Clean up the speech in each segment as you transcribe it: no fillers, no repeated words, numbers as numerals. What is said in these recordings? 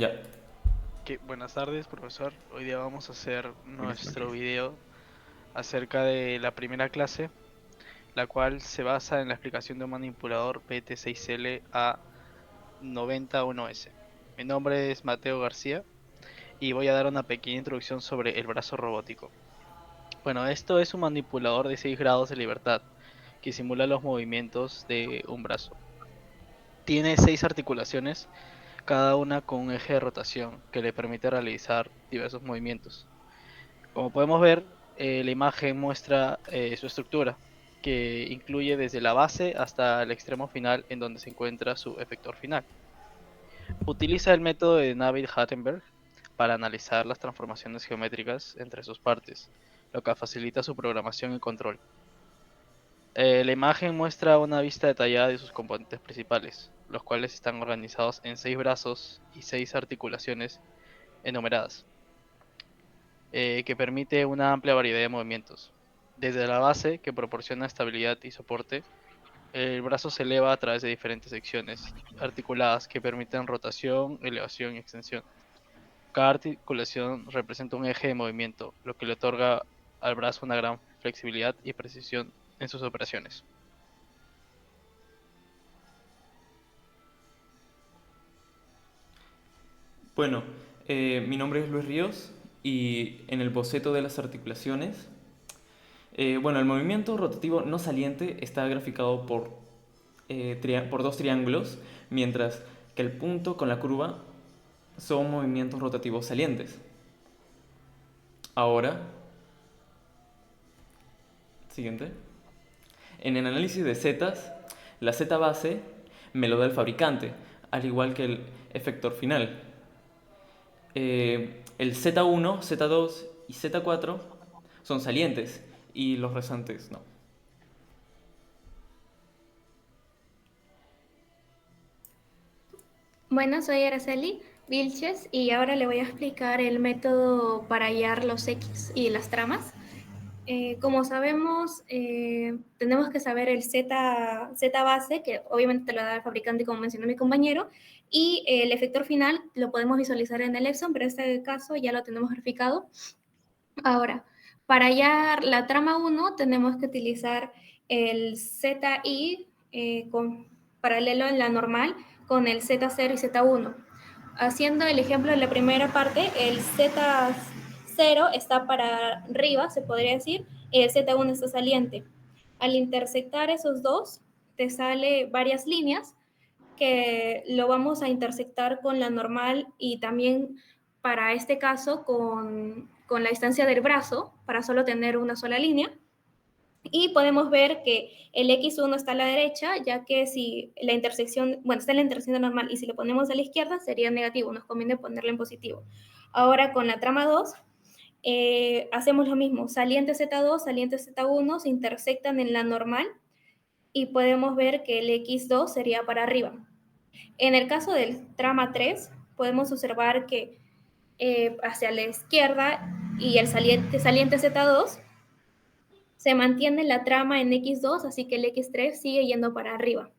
Ya. Buenas tardes, profesor. Hoy día vamos a hacer Buenas nuestro noches. video acerca de la primera clase, la cual se basa en la explicación de un manipulador PT6L A901S. Mi nombre es Mateo García y voy a dar una pequeña introducción sobre el brazo robótico. Bueno, esto es un manipulador de 6 grados de libertad que simula los movimientos de un brazo. Tiene 6 articulaciones, cada una con un eje de rotación que le permite realizar diversos movimientos. Como podemos ver, la imagen muestra su estructura, que incluye desde la base hasta el extremo final en donde se encuentra su efector final. Utiliza el método de Navier-Hartenberg para analizar las transformaciones geométricas entre sus partes, lo que facilita su programación y control. La imagen muestra una vista detallada de sus componentes principales, los cuales están organizados en 6 brazos y 6 articulaciones enumeradas, que permite una amplia variedad de movimientos. Desde la base, que proporciona estabilidad y soporte, el brazo se eleva a través de diferentes secciones articuladas que permiten rotación, elevación y extensión. Cada articulación representa un eje de movimiento, lo que le otorga al brazo una gran flexibilidad y precisión en sus operaciones. Bueno, mi nombre es Luis Ríos y en el boceto de las articulaciones, bueno, el movimiento rotativo no saliente está graficado por dos triángulos, mientras que el punto con la curva son movimientos rotativos salientes. Ahora, siguiente. En el análisis de zetas, la zeta base me lo da el fabricante, al igual que el efector final. El Z1, Z2 y Z4 son salientes y los restantes no. Bueno, soy Araceli Vilches y ahora le voy a explicar el método para hallar los X y las tramas. Como sabemos, tenemos que saber el Z base, que obviamente te lo da el fabricante, como mencionó mi compañero, y el efector final lo podemos visualizar en el Epson, pero en este caso ya lo tenemos graficado. Ahora, para hallar la trama 1 tenemos que utilizar el ZI paralelo en la normal con el Z0 y Z1. Haciendo el ejemplo de la primera parte, el Z0 está para arriba, se podría decir, y el Z1 está saliente. Al intersectar esos dos, te sale varias líneas que lo vamos a intersectar con la normal y también para este caso con la distancia del brazo, para solo tener una sola línea. Y podemos ver que el X1 está a la derecha, ya que si la intersección, bueno, está en la intersección normal y si lo ponemos a la izquierda sería negativo, nos conviene ponerlo en positivo. Ahora con la trama 2, hacemos lo mismo, saliente Z2, saliente Z1 se intersectan en la normal y podemos ver que el X2 sería para arriba. En el caso del trama 3, podemos observar que hacia la izquierda y el saliente Z2 se mantiene la trama en X2, así que el X3 sigue yendo para arriba.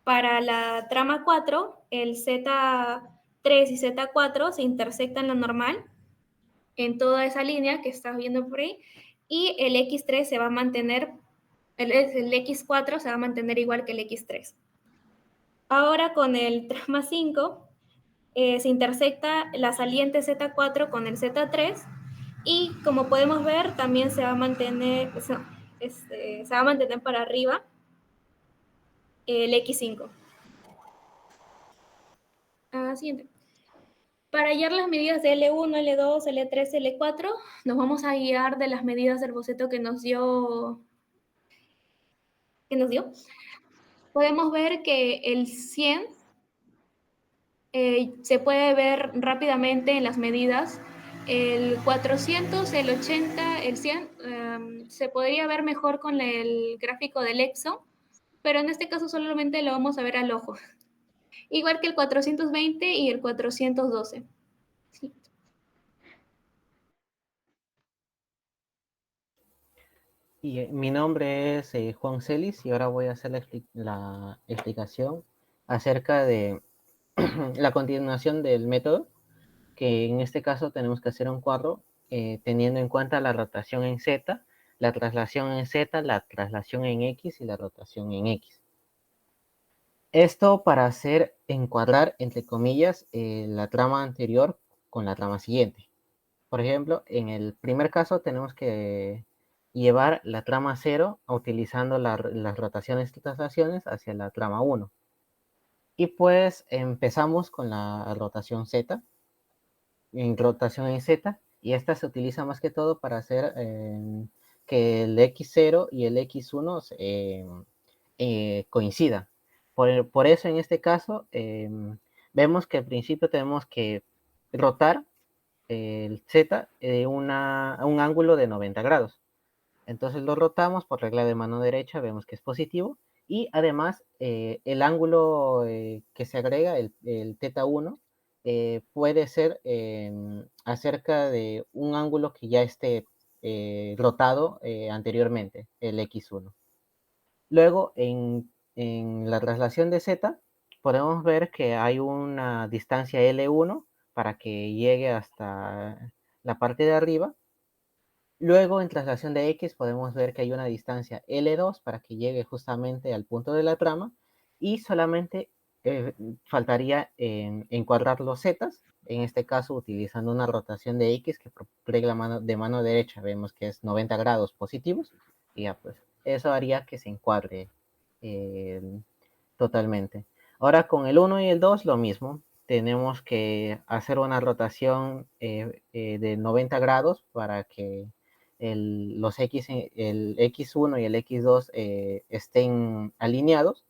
Para la trama 4, el Z3 y Z4 se intersectan en la normal en toda esa línea que estás viendo por ahí y el X3 se va a mantener, el X4 se va a mantener igual que el X3. Ahora con el trama 5 se intersecta la saliente Z4 con el Z3 y como podemos ver también se va a mantener, se va a mantener para arriba el X5. Siguiente. Para hallar las medidas de L1, L2, L3, L4, nos vamos a guiar de las medidas del boceto que nos dio. Podemos ver que el 100 se puede ver rápidamente en las medidas. El 400, el 80, el 100 se podría ver mejor con el gráfico del Epson, pero en este caso solamente lo vamos a ver al ojo. Igual que el 420 y el 412. Sí. Y mi nombre es Juan Celis y ahora voy a hacer la explicación acerca de la continuación del método, que en este caso tenemos que hacer un cuadro teniendo en cuenta la rotación en Z, la traslación en Z, la traslación en X y la rotación en X. Esto para hacer encuadrar, entre comillas, la trama anterior con la trama siguiente. Por ejemplo, en el primer caso tenemos que llevar la trama 0 utilizando las rotaciones y traslaciones hacia la trama 1. Y pues empezamos con la rotación Z, en rotación en Z, y esta se utiliza más que todo para hacer que el X0 y el X1 coincidan. Por eso en este caso vemos que al principio tenemos que rotar el Z a un ángulo de 90 grados. Entonces lo rotamos por regla de mano derecha, vemos que es positivo. Y además el ángulo que se agrega, el θ1, puede ser acerca de un ángulo que ya esté rotado anteriormente, el x1. Luego, en la traslación de z, podemos ver que hay una distancia L1 para que llegue hasta la parte de arriba. Luego, en traslación de X, podemos ver que hay una distancia L2 para que llegue justamente al punto de la trama. Y solamente faltaría encuadrar los Z, en este caso utilizando una rotación de X que por regla de mano derecha vemos que es 90 grados positivos. Y ya pues, eso haría que se encuadre eh, totalmente. Ahora con el 1 y el 2 lo mismo. Tenemos que hacer una rotación de 90 grados para que los X, el X1 y el X2 estén alineados.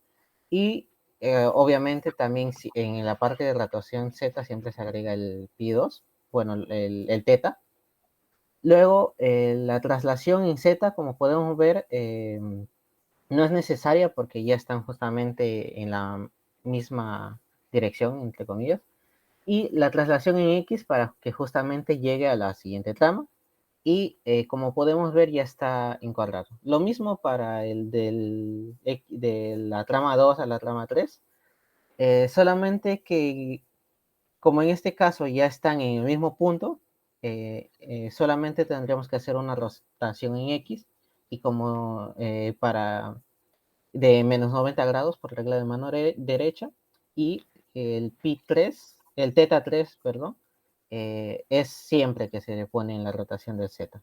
Y obviamente también en la parte de rotación Z siempre se agrega el pi2, bueno, el θ. Luego la traslación en Z, como podemos ver, no es necesaria porque ya están justamente en la misma dirección, entre comillas. Y la traslación en X para que justamente llegue a la siguiente trama. Y como podemos ver ya está encuadrado. Lo mismo para el de la trama 2 a la trama 3. Solamente que como en este caso ya están en el mismo punto, solamente tendríamos que hacer una rotación en X. Y como para de menos 90 grados por regla de mano derecha, y el pi3, el θ3, perdón, es siempre que se le pone en la rotación del Z.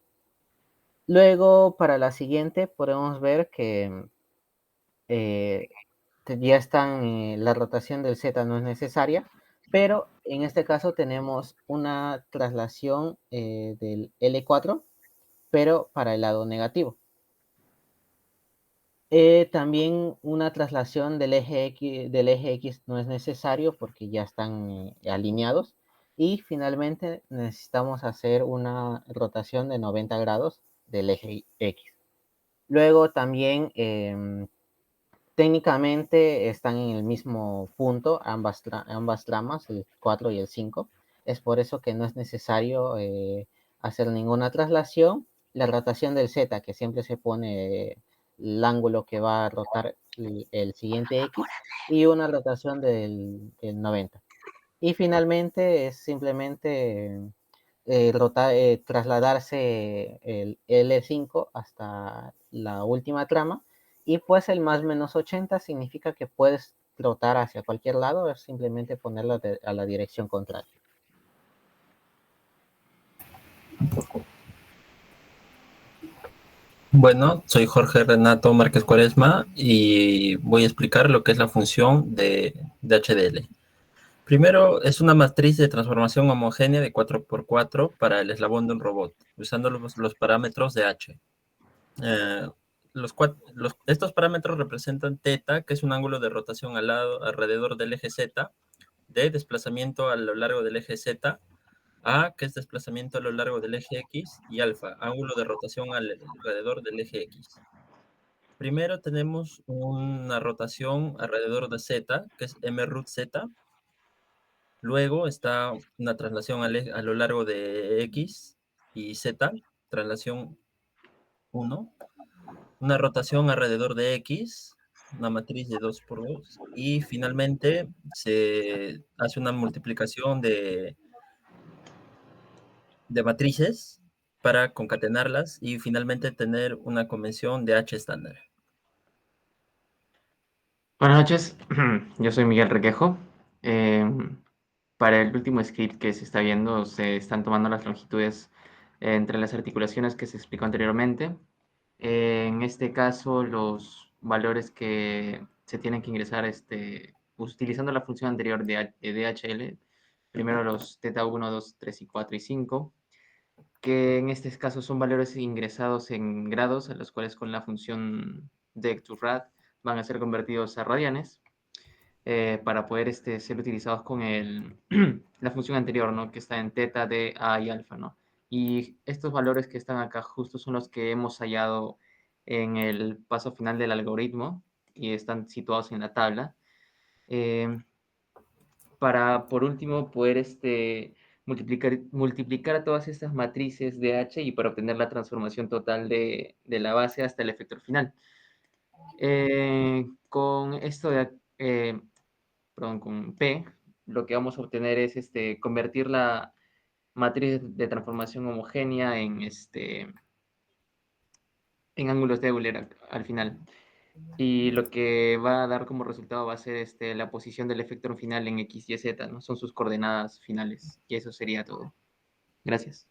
Luego, para la siguiente, podemos ver que eh, ya están, la rotación del Z no es necesaria, pero en este caso tenemos una traslación del L4, pero para el lado negativo. También una traslación del eje X no es necesario porque ya están alineados. Y finalmente necesitamos hacer una rotación de 90 grados del eje X. Luego también técnicamente están en el mismo punto ambas tramas, el 4 y el 5. Es por eso que no es necesario hacer ninguna traslación. La rotación del Z, que siempre se pone el ángulo que va a rotar el siguiente X, y una rotación del 90. Y finalmente es simplemente trasladarse el L5 hasta la última trama. Y pues el más menos 80 significa que puedes rotar hacia cualquier lado, es simplemente ponerlo a la dirección contraria. Bueno, soy Jorge Renato Márquez Cuaresma y voy a explicar lo que es la función de HDL. Primero, es una matriz de transformación homogénea de 4x4 para el eslabón de un robot, usando los parámetros de H. Estos parámetros representan θ, que es un ángulo de rotación alrededor del eje Z, D, desplazamiento a lo largo del eje Z, A, que es desplazamiento a lo largo del eje X, y alfa, ángulo de rotación alrededor del eje X. Primero tenemos una rotación alrededor de Z, que es m root Z. Luego está una traslación a lo largo de X y Z, traslación 1. Una rotación alrededor de X, una matriz de 2 por 2, y finalmente se hace una multiplicación de matrices para concatenarlas y finalmente tener una convención de H estándar. Buenas noches, yo soy Miguel Requejo. Para el último script que se está viendo, se están tomando las longitudes entre las articulaciones que se explicó anteriormente. En este caso, los valores que se tienen que ingresar utilizando la función anterior de DHL, primero los teta 1, 2, 3 y 4 y 5, que en este caso son valores ingresados en grados, a los cuales con la función dec to rad van a ser convertidos a radianes. Para poder ser utilizados con la función anterior, ¿no? Que está en teta, d, a y alfa, ¿no? Y estos valores que están acá justo son los que hemos hallado en el paso final del algoritmo y están situados en la tabla. Para, por último, poder multiplicar a todas estas matrices de H y para obtener la transformación total de la base hasta el efector final. Con esto perdón, con P, lo que vamos a obtener es convertir la matriz de transformación homogénea en ángulos de Euler al final. Y lo que va a dar como resultado va a ser la posición del efector final en X, Y, Z, ¿no? Son sus coordenadas finales. Y eso sería todo. Gracias.